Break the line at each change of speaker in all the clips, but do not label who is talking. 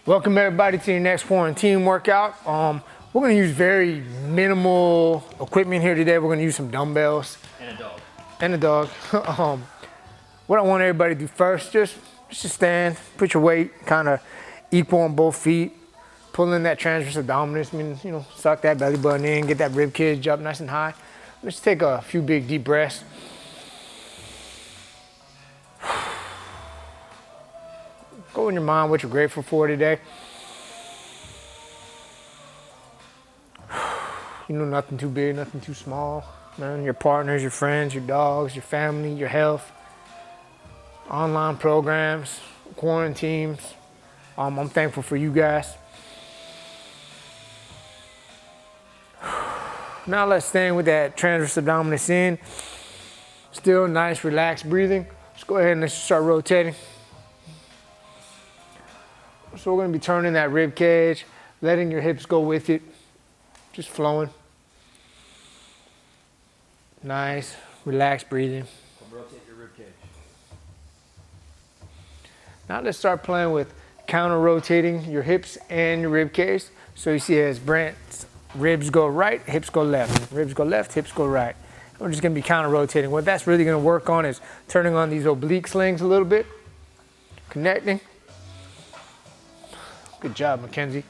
Welcome everybody to your next quarantine workout. We're gonna use very minimal equipment here today. We're gonna use some dumbbells.
And a dog.
And a dog. What I want everybody to do first, just stand, put your weight kind of equal on both feet, pull in that transverse abdominis, suck that belly button in, get that rib cage up nice and high. Let's take a few big deep breaths. Go in your mind what you're grateful for today. Nothing too big, nothing too small. Man, your partners, your friends, your dogs, your family, your health, online programs, quarantines. I'm thankful for you guys. Now let's stand with that transverse abdominis in. Still nice, relaxed breathing. Let's go ahead and let's start rotating. So we're gonna be turning that rib cage, letting your hips go with it, just flowing. Nice, relaxed breathing.
Rotate your rib cage.
Now let's start playing with counter rotating your hips and your rib cage. So you see as Brent's ribs go right, hips go left. Ribs go left, hips go right. We're just gonna be counter rotating. What that's really gonna work on is turning on these oblique slings a little bit, connecting. Good job, Mackenzie.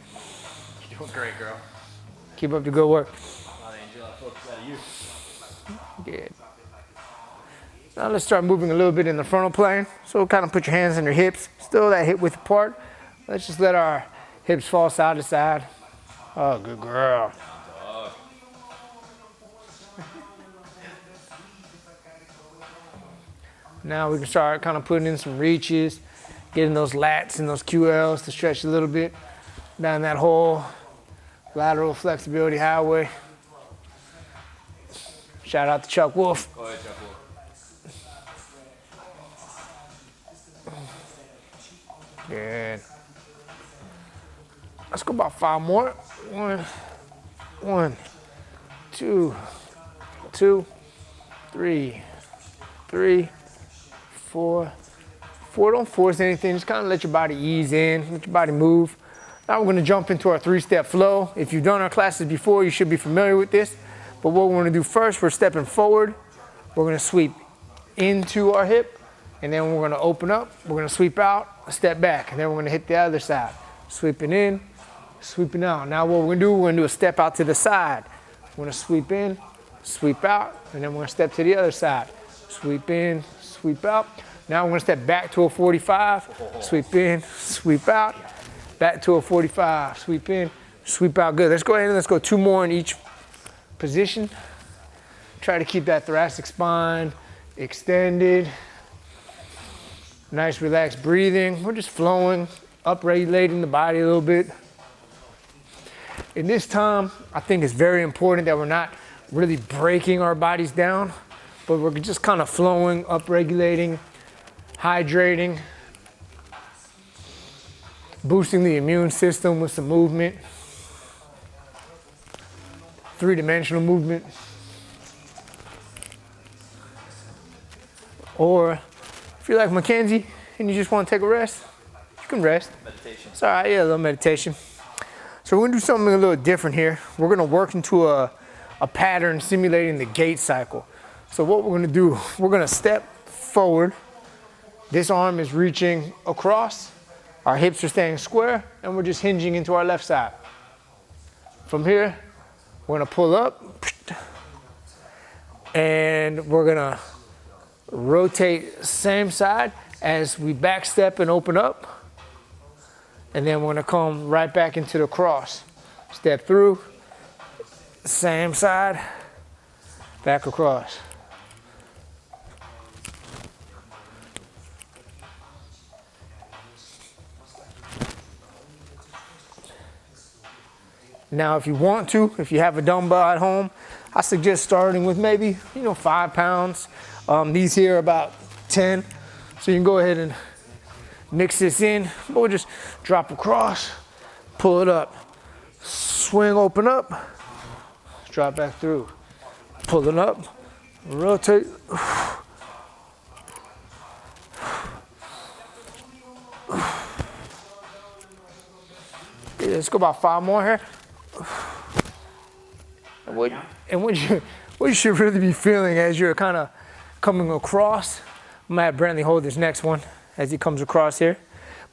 You're doing great, girl.
Keep up the good work.
Angel, I focus out of you.
Good. Now let's start moving a little bit in the frontal plane. So kind of put your hands on your hips, still that hip width apart. Let's just let our hips fall side to side. Oh, good girl. Now we can start kind of putting in some reaches, getting those lats and those QLs to stretch a little bit down that whole lateral flexibility highway. Shout out to Chuck Wolf.
Go ahead, Chuck Wolf.
Good. Let's go about 5 more. One, two, 3, 4. Don't force anything, just kind of let your body ease in, let your body move. Now we're gonna jump into our 3-step flow. If you've done our classes before, you should be familiar with this. But what we're gonna do first, we're stepping forward. We're gonna sweep into our hip, and then we're gonna open up. We're gonna sweep out, step back, and then we're gonna hit the other side. Sweeping in, sweeping out. Now what we're gonna do a step out to the side. We're gonna sweep in, sweep out, and then we're gonna step to the other side. Sweep in, sweep out. Now we're gonna step back to a 45, sweep in, sweep out, back to a 45, sweep in, sweep out. Good, let's go ahead and let's go 2 more in each position. Try to keep that thoracic spine extended. Nice relaxed breathing. We're just flowing, up-regulating the body a little bit. In this time, I think it's very important that we're not really breaking our bodies down, but we're just kind of flowing, up-regulating, hydrating, boosting the immune system with some movement, 3-dimensional movement. Or if you're like Mackenzie and you just want to take a rest, you can rest.
Meditation.
It's all right, yeah, a little meditation. So we're gonna do something a little different here. We're gonna work into a pattern simulating the gait cycle. So what we're gonna do, we're gonna step forward. This arm is reaching across, our hips are staying square, and we're just hinging into our left side. From here, we're gonna pull up, and we're gonna rotate same side as we back step and open up, and then we're gonna come right back into the cross. Step through, same side, back across. Now, if you want to, if you have a dumbbell at home, I suggest starting with maybe, 5 pounds. These here are about 10. So you can go ahead and mix this in, but we'll just drop across, pull it up, swing, open up, drop back through, pull it up, rotate. Okay, let's go about 5 more here. And what you should really be feeling as you're kind of coming across, I'm gonna have Brantley hold this next one as he comes across here.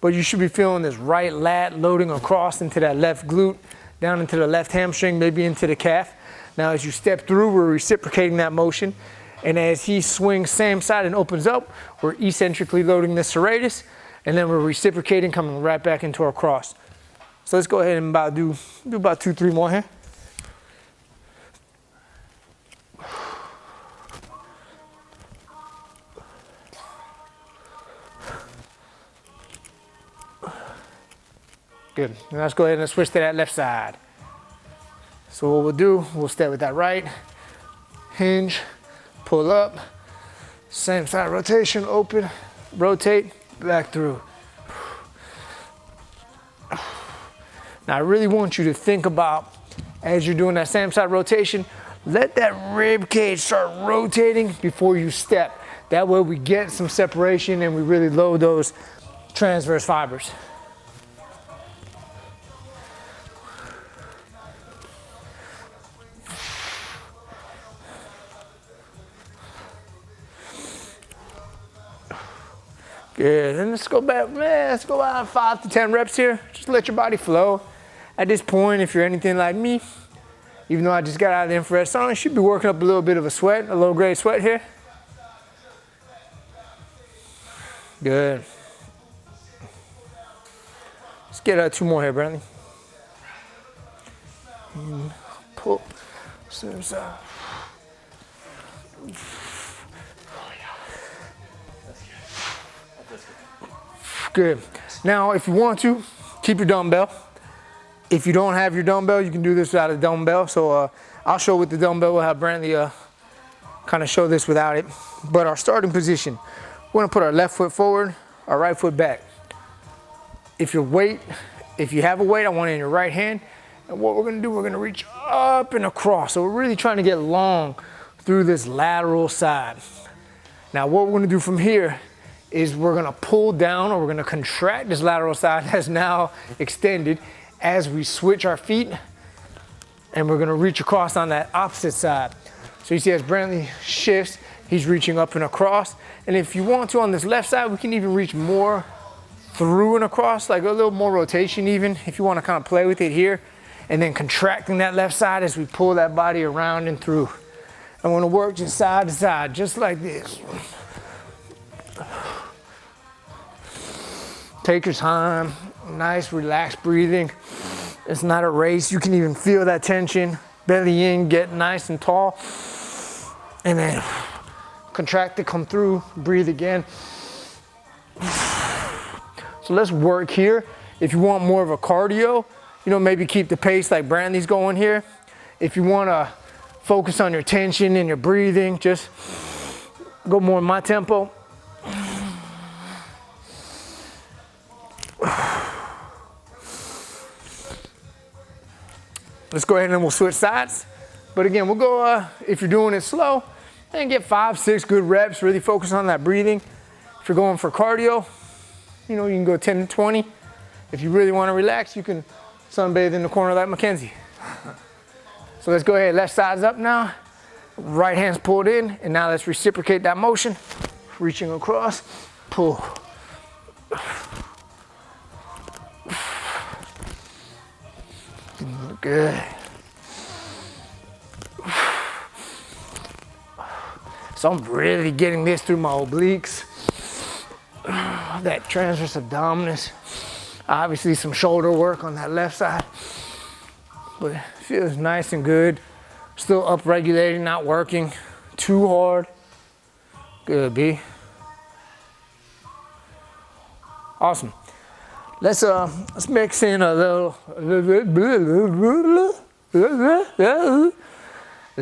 But you should be feeling this right lat loading across into that left glute, down into the left hamstring, maybe into the calf. Now as you step through, we're reciprocating that motion. And as he swings same side and opens up, we're eccentrically loading the serratus, and then we're reciprocating, coming right back into our cross. So let's go ahead and do about 2, 3 more here. Good. Now let's go ahead and switch to that left side. So what we'll do, we'll start with that right, hinge, pull up, same side rotation, open, rotate, back through. Now I really want you to think about, as you're doing that same side rotation, let that rib cage start rotating before you step. That way we get some separation and we really load those transverse fibers. Good, and let's go back, let's go out 5 to 10 reps here. Just let your body flow. At this point, if you're anything like me, even though I just got out of the infrared sauna, you should be working up a little bit of a sweat, a low grade sweat here. Good. Let's get 2 more here, Brantley. Pull, same side. Good. Now, if you want to, keep your dumbbell. If you don't have your dumbbell, you can do this without a dumbbell. So I'll show with the dumbbell. We'll have Brantley kind of show this without it. But our starting position, we're gonna put our left foot forward, our right foot back. If you have a weight, I want it in your right hand. And what we're gonna do, we're gonna reach up and across. So we're really trying to get long through this lateral side. Now, what we're gonna do from here is we're gonna pull down, or we're gonna contract this lateral side that's now extended as we switch our feet, and we're gonna reach across on that opposite side. So you see as Brantley shifts, he's reaching up and across. And if you want to on this left side, we can even reach more through and across, like a little more rotation even, if you wanna kind of play with it here. And then contracting that left side as we pull that body around and through. I wanna work just side to side, just like this. Take your time, nice relaxed breathing. It's not a race. You can even feel that tension. Belly in, get nice and tall. And then contract it, come through, breathe again. So let's work here. If you want more of a cardio, you know, maybe keep the pace like Brantley's going here. If you want to focus on your tension and your breathing, just go more in my tempo. Let's go ahead and we'll switch sides. But again, we'll go, if you're doing it slow, and get 5, 6 good reps, really focus on that breathing. If you're going for cardio, you know, you can go 10 to 20. If you really want to relax, you can sunbathe in the corner like Mackenzie. So let's go ahead, left side's up now. Right hand's pulled in, and now let's reciprocate that motion. Reaching across, pull. Good. So I'm really getting this through my obliques. That transverse abdominis. Obviously some shoulder work on that left side. But it feels nice and good. Still up-regulating, not working too hard. Good, B. Awesome. Let's mix in a little.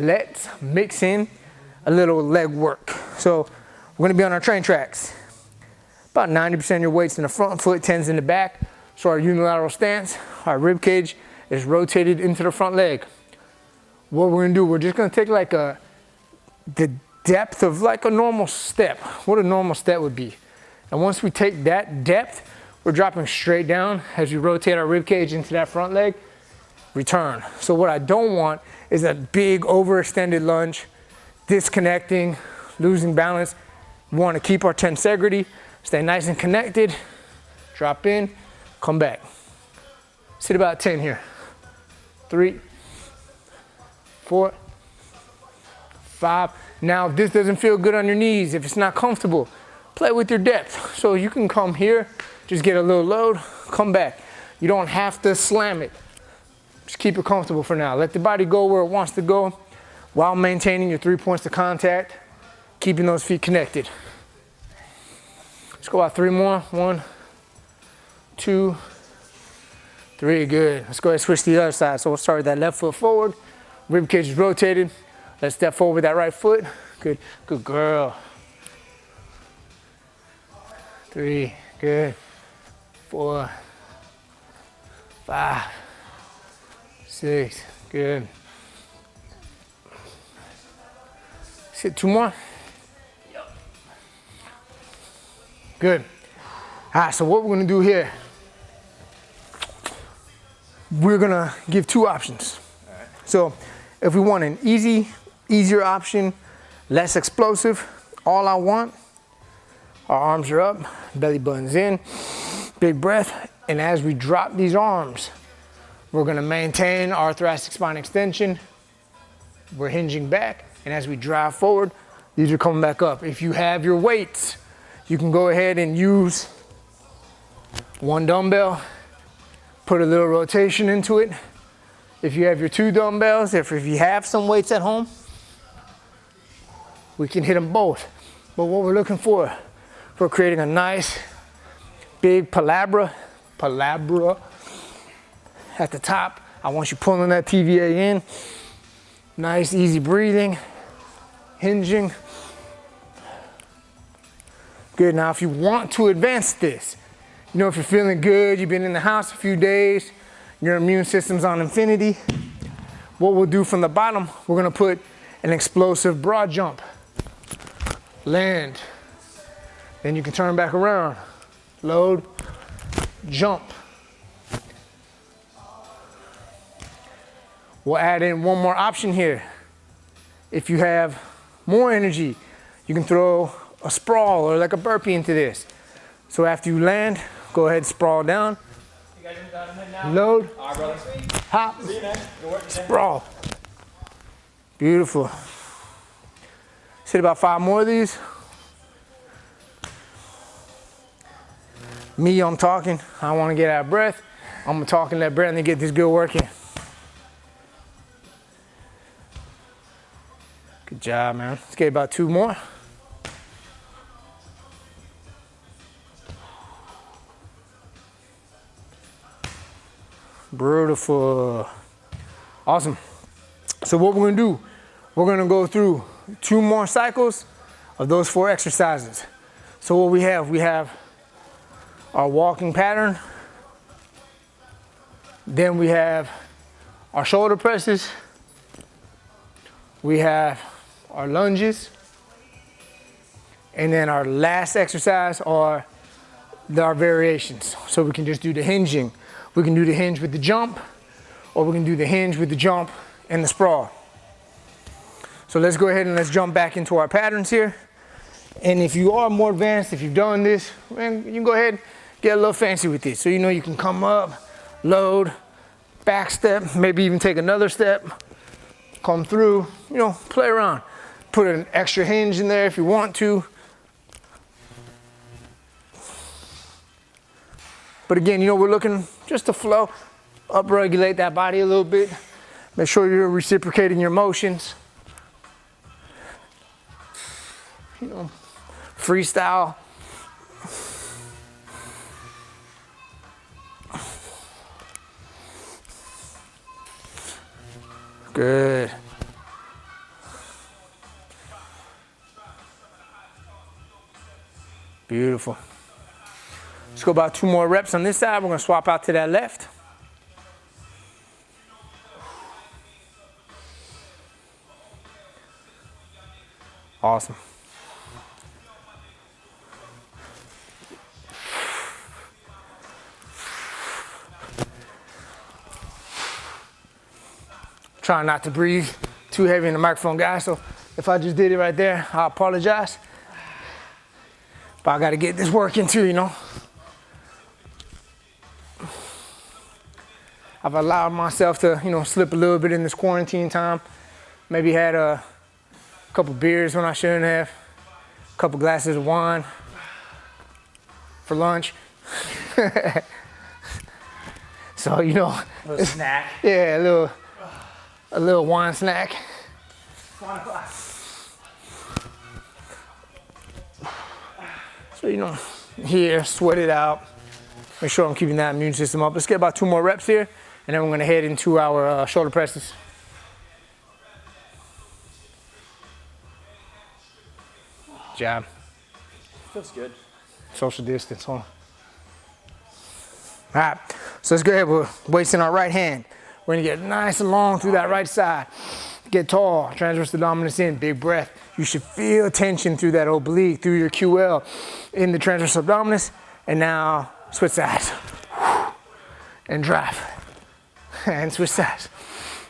Let's mix in a little leg work. So we're gonna be on our train tracks. About 90% of your weight's in the front, foot 10's in the back. So our unilateral stance, our rib cage is rotated into the front leg. What we're gonna do, we're just gonna take like the depth of like a normal step, what a normal step would be. And once we take that depth, we're dropping straight down as we rotate our rib cage into that front leg, return. So what I don't want is a big overextended lunge, disconnecting, losing balance. We want to keep our tensegrity, stay nice and connected, drop in, come back. Sit about 10 here. 3, 4, 5. Now, if this doesn't feel good on your knees, if it's not comfortable, play with your depth. So you can come here, just get a little load, come back. You don't have to slam it. Just keep it comfortable for now. Let the body go where it wants to go while maintaining your 3 points of contact, keeping those feet connected. Let's go out 3 more. 1, 2, 3, good. Let's go ahead and switch to the other side. So we'll start with that left foot forward. Rib cage is rotated. Let's step forward with that right foot. Good, good girl. 3, good. 4, 5, 6, good. Sit 2 more. Good. All right, so what we're gonna do here, we're gonna give 2 options.
All right.
So if we want an easier option, less explosive, all I want, our arms are up, belly button's in, big breath, and as we drop these arms, we're gonna maintain our thoracic spine extension, we're hinging back, and as we drive forward, these are coming back up. If you have your weights, you can go ahead and use 1 dumbbell, put a little rotation into it. If you have your 2 dumbbells, if you have some weights at home, we can hit them both. But what we're looking for, we're creating a nice big palabra at the top. I want you pulling that TVA in. Nice, easy breathing, hinging. Good, now if you want to advance this, you know, if you're feeling good, you've been in the house a few days, your immune system's on infinity, what we'll do from the bottom, we're gonna put an explosive broad jump. Land. Then you can turn back around. Load, jump. We'll add in one more option here. If you have more energy, you can throw a sprawl or like a burpee into this. So after you land, go ahead and sprawl down.
You guys done now?
Load,
All right, brother.
hop,
See you, man. Good work today.
sprawl. Beautiful. Sit about 5 more of these. Me, I'm talking. I want to get out of breath. I'm gonna talk and let Brandon get this good working. Good job, man. Let's get about 2 more. Beautiful. Awesome. So what we're gonna do, we're gonna go through 2 more cycles of those 4 exercises. So what we have our walking pattern, then we have our shoulder presses, we have our lunges, and then our last exercise are our variations. So we can just do the hinging. We can do the hinge with the jump, or we can do the hinge with the jump and the sprawl. So let's go ahead and let's jump back into our patterns here. And if you are more advanced, if you've done this, man, you can go ahead and get a little fancy with this. So you know you can come up, load, back step, maybe even take another step, come through, you know, play around. Put an extra hinge in there if you want to. But again, you know, we're looking just to flow, upregulate that body a little bit. Make sure you're reciprocating your motions. You know, freestyle. Good. Beautiful. Let's go about 2 more reps on this side. We're gonna swap out to that left. Awesome. trying not to breathe too heavy in the microphone, guys. So if I just did it right there, I apologize. But I got to get this working too, you know. I've allowed myself to, you know, slip a little bit in this quarantine time. Maybe had a couple beers when I shouldn't have. A couple glasses of wine for lunch. So, you know.
A little snack.
Yeah, a little wine snack. So, you know, here, sweat it out. Make sure I'm keeping that immune system up. Let's get about 2 more reps here, and then we're gonna head into our shoulder presses. Jab.
Feels good.
Social distance, huh? All right, so let's go ahead. We're weights in our right hand. We're gonna get nice and long through that right side. Get tall, transverse abdominis in, big breath. You should feel tension through that oblique, through your QL, in the transverse abdominis, and now switch sides. And drive. And switch sides.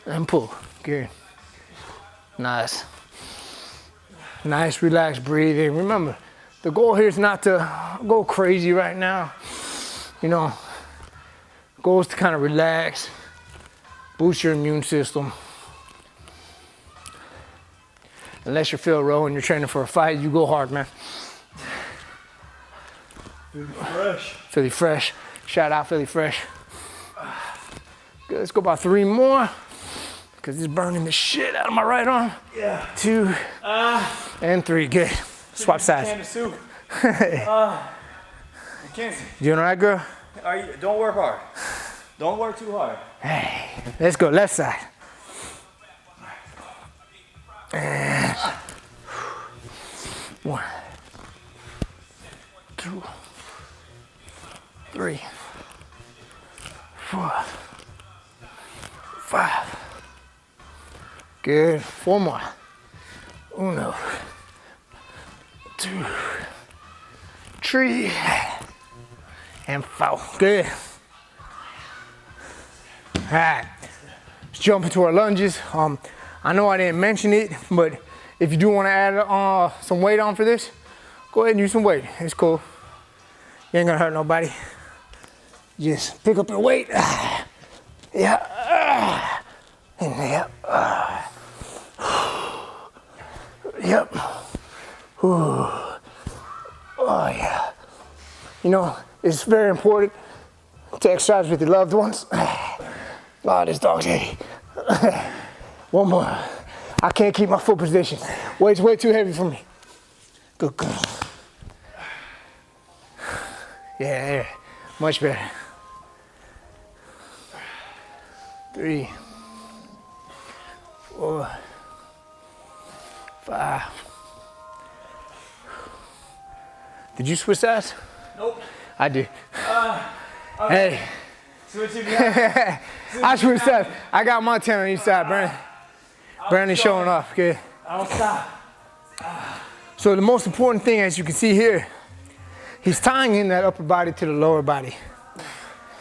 And pull. Good. Nice. Nice, relaxed breathing. Remember, the goal here is not to go crazy right now. You know, the goal is to kind of relax, boost your immune system. Unless you're Phil Rowe and you're training for a fight, you go hard, man.
Fresh.
Philly Fresh. Shout out Philly Fresh. Good, let's go about 3 more. Because it's burning the shit out of my right arm.
Yeah.
2 and 3. Good. Swap sides.
Can of soup. Mackenzie,
Doing all right, girl?
don't work hard. Don't work too hard.
Hey, let's go left side. And 1, 2, 3, 4, 5. Good. 4 more. 1, 2, 3, and 4. Good. All right. Let's jump into our lunges. I know I didn't mention it, but if you do want to add some weight on for this, go ahead and use some weight. It's cool. You ain't gonna hurt nobody. Just pick up your weight. Yeah. And yep. Yep. Oh yeah. You know, it's very important to exercise with your loved ones. Oh, this dog's heavy. 1 more. I can't keep my foot position. Weight's way too heavy for me. Good girl. Yeah, much better. 3, 4, 5. Did you switch sides?
Nope.
I did.
Okay.
Hey.
Switch it behind.
I switched sides. I got my 10 on each side, Brandon. Brandon's showing off. Good.
I don't stop.
So the most important thing, as you can see here, he's tying in that upper body to the lower body.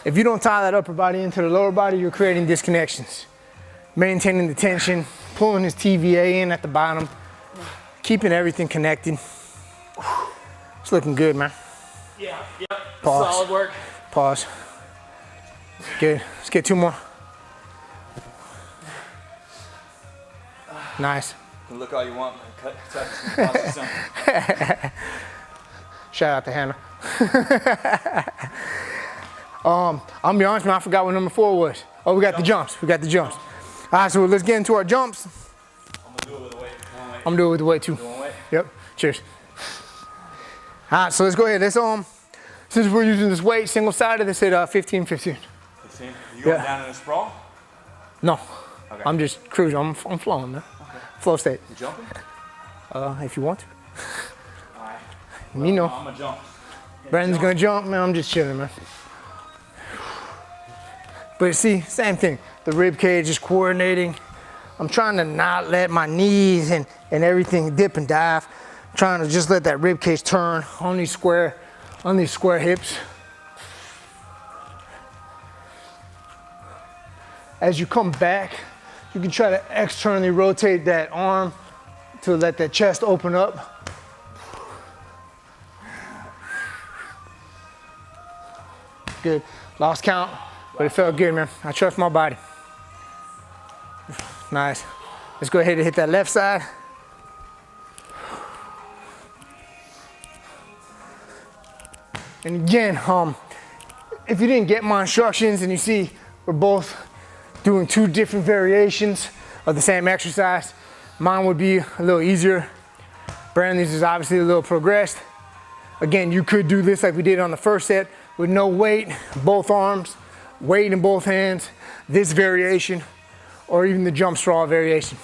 If you don't tie that upper body into the lower body, you're creating disconnections. Maintaining the tension, pulling his TVA in at the bottom, keeping everything connected. It's looking good, man.
Yeah.
Pause.
Solid work.
Pause. Good. Let's get 2 more. Nice.
Look all you want, cut, touch, something.
Shout out to Hannah. I'm gonna be honest, man, I forgot what number 4 was. Oh, we got the jumps. We got the jumps. All right, so let's get into our jumps.
I'm gonna do it with the weight.
I'm gonna do it with the weight too.
One weight.
Yep. Cheers. All right, so let's go ahead. Let's since we're using this weight single-sided, let's hit 15, 15.
15. You going down in a sprawl?
No.
Okay.
I'm just cruising. I'm flowing, man.
Okay.
Flow state.
You jumping?
If you want to.
All right.
You know.
I'm gonna jump.
Brandon's gonna jump, man. I'm just chilling, man. But see, same thing. The rib cage is coordinating. I'm trying to not let my knees and everything dip and dive. I'm trying to just let that rib cage turn on these square hips. As you come back, You can try to externally rotate that arm to let that chest open up. Good. Lost count, but it felt good, man. I trust my body. Nice. Let's go ahead and hit that left side. And again, if you didn't get my instructions and you see we're both doing 2 different variations of the same exercise, mine would be a little easier. Brandon's is obviously a little progressed. Again, you could do this like we did on the first set with no weight, both arms, weight in both hands, this variation, or even the jump straw variation.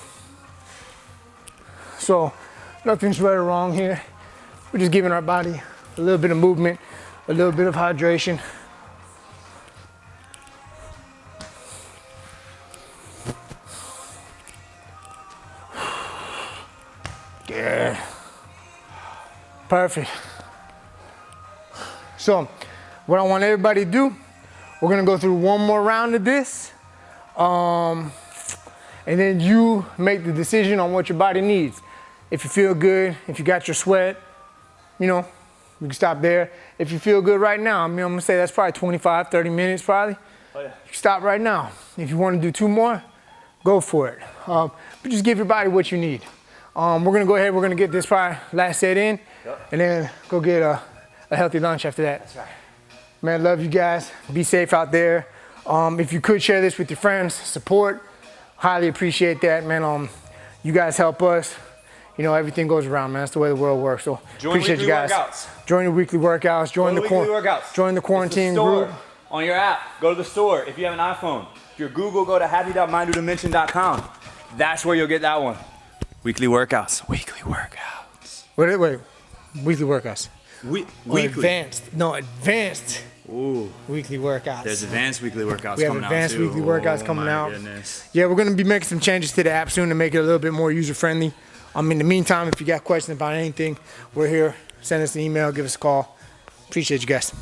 So nothing's right or wrong here. We're just giving our body a little bit of movement, a little bit of hydration. Good. Perfect. So what I want everybody to do, we're gonna go through one more round of this. And then you make the decision on what your body needs. If you feel good, if you got your sweat, you know, we can stop there. If you feel good right now, I mean, I'm gonna say that's probably 25, 30 minutes probably.
Oh, yeah.
You can stop right now. If you wanna do 2 more, go for it. But just give your body what you need. We're gonna go ahead, we're gonna get this probably last set in, and then go get a healthy lunch after that.
That's right.
Man, love you guys. Be safe out there. If you could share this with your friends, support, highly appreciate that, man. You guys help us. You know, everything goes around, man. That's the way the world works. So appreciate you guys.
Workouts.
Join the weekly workouts. Join the quarantine group.
On your app, go to the store. If you have an iPhone, if you're Google, go to happy.minddodimension.com. That's where you'll get that one. Weekly workouts. Weekly workouts.
Wait. Weekly workouts.
Weekly.
Advanced.
Ooh.
Weekly workouts.
There's advanced weekly workouts
we have
coming
advanced
out too.
weekly workouts coming out.
Goodness.
Yeah, we're gonna be making some changes to the app soon to make it a little bit more user friendly. In the meantime, if you got questions about anything, we're here. Send us an email, give us a call. Appreciate you guys.